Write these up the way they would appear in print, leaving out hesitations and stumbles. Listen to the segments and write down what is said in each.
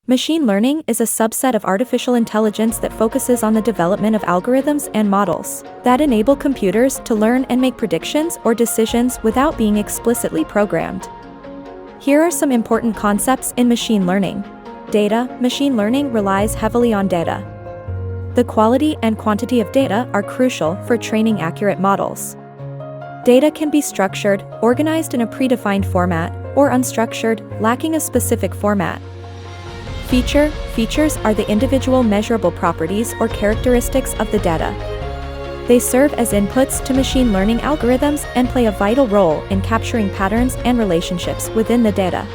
Machine learning is a subset of artificial intelligence that focuses on the development of algorithms and models that enable computers to learn and make predictions or decisions without being explicitly programmed. Here are some important concepts in machine learning. Data. Machine learning relies heavily on data. The quality and quantity of data are crucial for training accurate models. Data can be structured, organized in a predefined format, or unstructured, lacking a specific format. Features are the individual measurable properties or characteristics of the data. They serve as inputs to machine learning algorithms and play a vital role in capturing patterns and relationships within the data.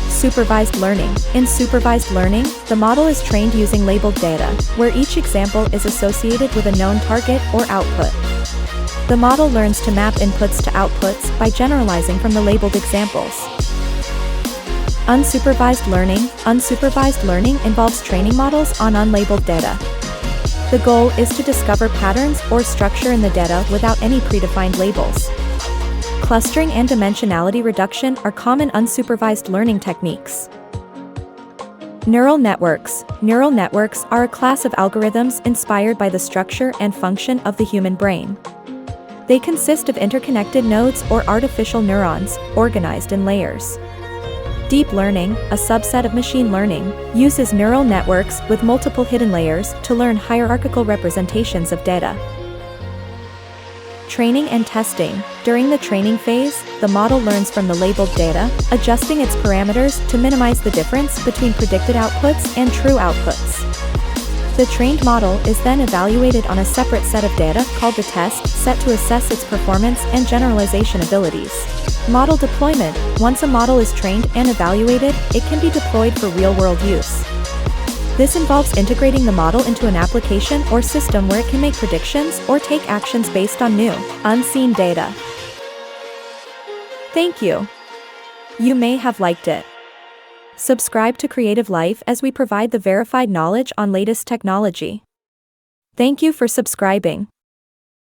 Supervised learning. In supervised learning, the model is trained using labeled data, where each example is associated with a known target or output. The model learns to map inputs to outputs by generalizing from the labeled examples. Unsupervised learning. Unsupervised learning involves training models on unlabeled data. The goal is to discover patterns or structure in the data without any predefined labels. Clustering and dimensionality reduction are common unsupervised learning techniques. Neural networks. Neural networks are a class of algorithms inspired by the structure and function of the human brain. They consist of interconnected nodes or artificial neurons, organized in layers. Deep learning, a subset of machine learning, uses neural networks with multiple hidden layers to learn hierarchical representations of data. Training and testing. During the training phase, the model learns from the labeled data, adjusting its parameters to minimize the difference between predicted outputs and true outputs. The trained model is then evaluated on a separate set of data called the test set to assess its performance and generalization abilities. Model deployment. Once a model is trained and evaluated, it can be deployed for real-world use. This involves integrating the model into an application or system where it can make predictions or take actions based on new, unseen data. Thank you. You may have liked it. Subscribe to Creative Life as we provide the verified knowledge on latest technology. Thank you for subscribing.